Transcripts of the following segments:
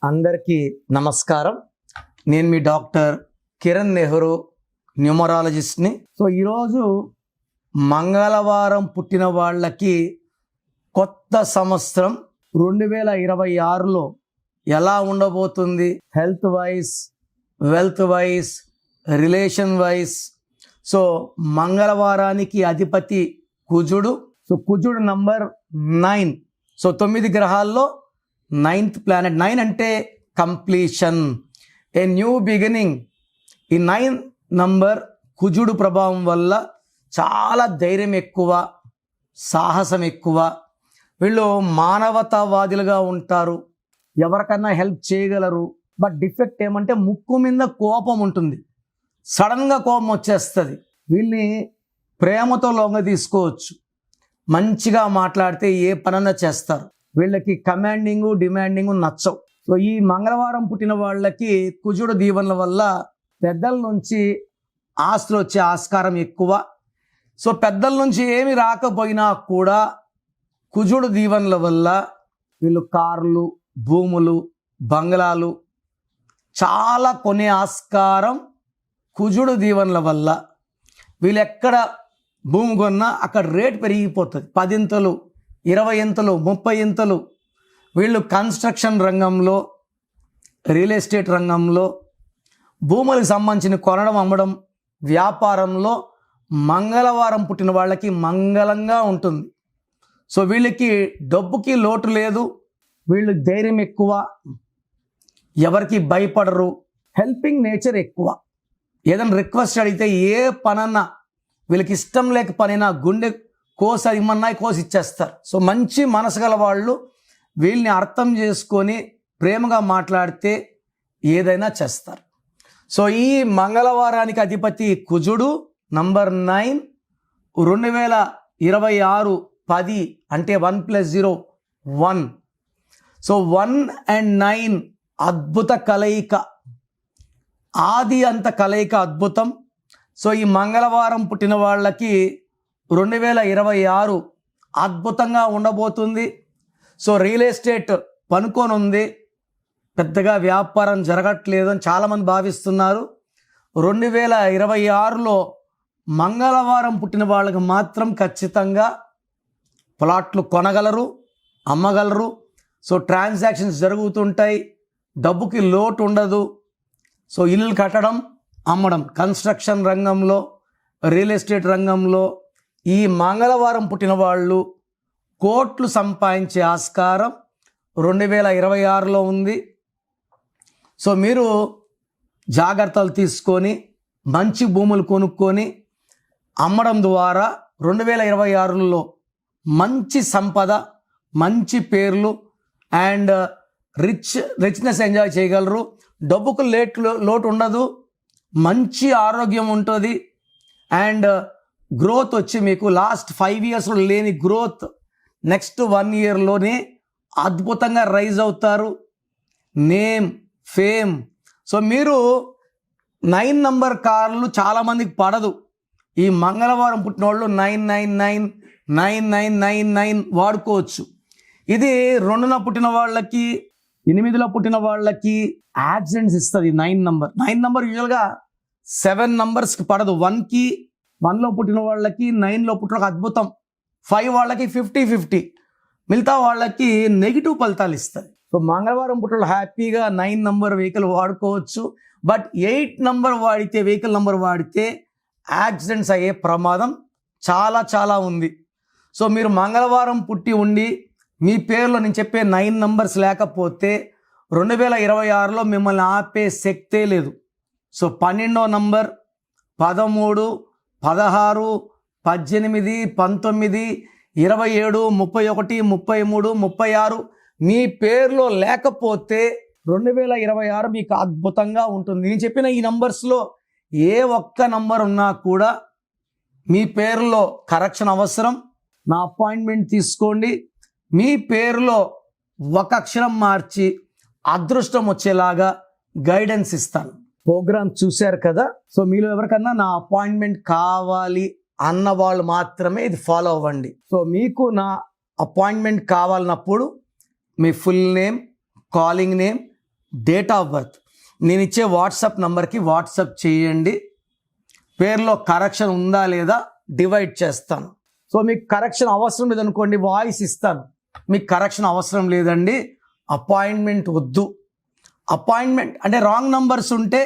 అందరికీ నమస్కారం. నేను మీ డాక్టర్ కిరణ్ నెహ్రూ, న్యూమరాలజిస్ట్ని. ఈరోజు మంగళవారం పుట్టిన వాళ్ళకి కొత్త సంవత్సరం 2026లో ఎలా ఉండబోతుంది, health wise, wealth wise, relation wise. మంగళవారానికి అధిపతి కుజుడు. కుజుడు నంబర్ 9. 9 గ్రహాల్లో 9th planet. 9 అంటే కంప్లీషన్, ఏ న్యూ బిగినింగ్. ఈ 9 నంబర్ కుజుడు ప్రభావం వల్ల చాలా ధైర్యం ఎక్కువ, సాహసం ఎక్కువ. వీళ్ళు మానవతావాదులుగా ఉంటారు, ఎవరికన్నా హెల్ప్ చేయగలరు. బట్ డిఫెక్ట్ ఏమంటే ముక్కు మీద కోపం ఉంటుంది, సడన్గా కోపం వచ్చేస్తుంది. వీళ్ళని ప్రేమతో లొంగ తీసుకోవచ్చు, మంచిగా మాట్లాడితే ఏ పనన్నా చేస్తారు. వీళ్ళకి కమాండింగ్, డిమాండింగ్ నచ్చవు. ఈ మంగళవారం పుట్టిన వాళ్ళకి కుజుడు దీవెనల వల్ల పెద్దల నుంచి ఆస్తులు వచ్చే ఆస్కారం ఎక్కువ. పెద్దల నుంచి ఏమి రాకపోయినా కూడా కుజుడు దీవెనల వల్ల వీళ్ళు కార్లు, భూములు, బంగ్లాలు చాలా కొనే ఆస్కారం కుజుడు దీవెనల వల్ల. వీళ్ళు ఎక్కడ భూమి కొన్నా అక్కడ రేట్ పెరిగిపోతుంది. 10 ఇంతలు, 20 ఇంతలు, 30 ఇంతలు. వీళ్ళు కన్స్ట్రక్షన్ రంగంలో, రియల్ ఎస్టేట్ రంగంలో, భూములకు సంబంధించిన కొనడం, అమ్మడం, వ్యాపారంలో మంగళవారం పుట్టిన వాళ్ళకి మంగళంగా ఉంటుంది. వీళ్ళకి డబ్బుకి లోటు లేదు. వీళ్ళు ధైర్యం ఎక్కువ, ఎవరికి భయపడరు, హెల్పింగ్ నేచర్ ఎక్కువ. ఏదైనా రిక్వెస్ట్ అడిగితే ఏ పనన్నా, వీళ్ళకి ఇష్టం లేక పనైనా గుండె కోసి ఇమ్మన్నా కోసి ఇచ్చేస్తారు. మంచి మనసు గల వాళ్ళు వీళ్ళని అర్థం చేసుకొని ప్రేమగా మాట్లాడితే ఏదైనా చేస్తారు. ఈ మంగళవారానికి అధిపతి కుజుడు నంబర్ 9. 2026 10 అంటే 1 + 0 1. 1 and 9 అద్భుత కలయిక, ఆది అంత కలయిక అద్భుతం. ఈ మంగళవారం పుట్టిన వాళ్ళకి 2026 అద్భుతంగా ఉండబోతుంది. రియల్ ఎస్టేట్ పనుకొని ఉంది, పెద్దగా వ్యాపారం జరగట్లేదు అని చాలామంది భావిస్తున్నారు. 2026లో మంగళవారం పుట్టిన వాళ్ళకి మాత్రం ఖచ్చితంగా ప్లాట్లు కొనగలరు, అమ్మగలరు. ట్రాన్సాక్షన్స్ జరుగుతుంటాయి, డబ్బుకి లోటు ఉండదు. ఇల్లు కట్టడం, అమ్మడం, కన్స్ట్రక్షన్ రంగంలో, రియల్ ఎస్టేట్ రంగంలో ఈ మంగళవారం పుట్టిన వాళ్ళు కోట్లు సంపాదించే ఆస్కారం 2026లో ఉంది. మీరు జాగ్రత్తలు తీసుకొని మంచి భూములు కొనుక్కొని అమ్మడం ద్వారా 2026లో మంచి సంపద, మంచి పేర్లు అండ్ రిచ్నెస్ ఎంజాయ్ చేయగలరు. డబ్బుకు లోటు ఉండదు, మంచి ఆరోగ్యం ఉంటుంది. అండ్ గ్రోత్ వచ్చి మీకు లాస్ట్ 5 ఇయర్స్లో లేని గ్రోత్ నెక్స్ట్ 1 ఇయర్లోనే అద్భుతంగా రైజ్ అవుతారు. Name, fame. మీరు 9 నంబర్ కార్లు చాలామందికి పడదు. ఈ మంగళవారం పుట్టిన వాళ్ళు 999 9999 వాడుకోవచ్చు. ఇది 2న పుట్టిన వాళ్ళకి, 8లో పుట్టిన వాళ్ళకి యాక్సిడెంట్స్ ఇస్తుంది 9 నంబర్. 9 నంబర్ యూజువల్గా 7 నంబర్స్కి పడదు. 1లో పుట్టిన వాళ్ళకి, 9లో పుట్టిన అద్భుతం. 5 వాళ్ళకి 50-50, మిగతా వాళ్ళకి నెగిటివ్ ఫలితాలు ఇస్తుంది. మంగళవారం పుట్టిన హ్యాపీగా 9 నంబర్ వెహికల్ వాడుకోవచ్చు. బట్ 8 నంబర్ వాడితే, వెహికల్ నంబర్ వాడితే యాక్సిడెంట్స్ అయ్యే ప్రమాదం చాలా చాలా ఉంది. మీరు మంగళవారం పుట్టి ఉండి మీ పేరులో నేను చెప్పే 9 నంబర్స్ లేకపోతే 2026లో మిమ్మల్ని ఆపే శక్తే లేదు. 12వ నంబర్, 13, 16, 18, 19, 27, 31, 33, 36 మీ పేరులో లేకపోతే 2026 మీకు అద్భుతంగా ఉంటుంది. నేను చెప్పిన ఈ నంబర్స్లో ఏ ఒక్క నంబర్ ఉన్నా కూడా మీ పేరులో కరెక్షన్ అవసరం. నా అపాయింట్మెంట్ తీసుకోండి. మీ పేరులో ఒక అక్షరం మార్చి అదృష్టం వచ్చేలాగా గైడెన్స్ ఇస్తాను. ప్రోగ్రామ్ చూశారు కదా. మీలో ఎవరికన్నా నా అపాయింట్మెంట్ కావాలి అన్న వాళ్ళు మాత్రమే ఇది ఫాలో అవ్వండి. మీకు నా అపాయింట్మెంట్ కావాలన్నప్పుడు మీ full name, calling name, date of birth. నేను ఇచ్చే వాట్సాప్ నంబర్కి వాట్సాప్ చేయండి. పేరులో కరెక్షన్ ఉందా లేదా డివైడ్ చేస్తాను. సో మీకు కరెక్షన్ అవసరం లేదనుకోండి, వాయిస్ ఇస్తాను. మీకు కరెక్షన్ అవసరం లేదండి, అపాయింట్మెంట్ వద్దు. అపాయింట్మెంట్ అంటే రాంగ్ నంబర్స్ ఉంటే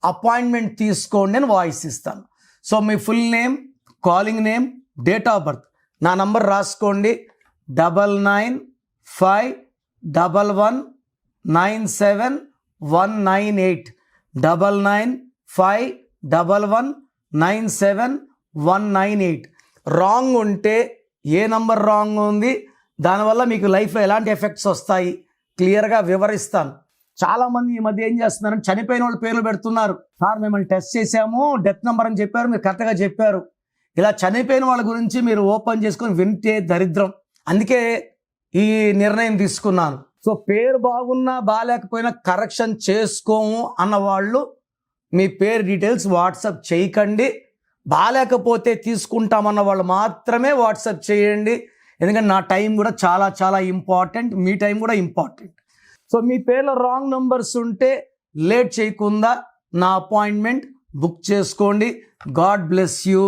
అపాయింట్మెంట్ తీసుకోండి అని వాయిస్ ఇస్తాను. So me full name, calling name, date of birth, నా నంబర్ రాసుకోండి 9951197198 9951197198. రాంగ్ ఉంటే ఏ నంబర్ రాంగ్ ఉంది, దానివల్ల మీకు లైఫ్లో ఎలాంటి ఎఫెక్ట్స్ వస్తాయి క్లియర్గా వివరిస్తాను. చాలామంది ఈ మధ్య ఏం చేస్తున్నారంటే చనిపోయిన వాళ్ళ పేర్లు పెడుతున్నారు. సార్ మిమ్మల్ని టెస్ట్ చేశాము, డెత్ నెంబర్ అని చెప్పారు, మీరు కరెక్ట్గా చెప్పారు. ఇలా చనిపోయిన వాళ్ళ గురించి మీరు ఓపెన్ చేసుకొని వింటే దరిద్రం. అందుకే ఈ నిర్ణయం తీసుకున్నాను. సో పేరు బాగున్నా బాగాలేకపోయినా కరెక్షన్ చేసుకోము అన్న వాళ్ళు మీ పేరు డీటెయిల్స్ వాట్సాప్ చేయకండి. బాగాలేకపోతే తీసుకుంటామన్న వాళ్ళు మాత్రమే వాట్సాప్ చేయండి. ఎందుకంటే నా టైం కూడా చాలా చాలా ఇంపార్టెంట్, మీ టైం కూడా ఇంపార్టెంట్. సో మీ పేర్లో రాంగ్ నంబర్స్ ఉంటే లేట్ చేయకుండా నా అపాయింట్మెంట్ బుక్ చేసుకోండి. God bless you.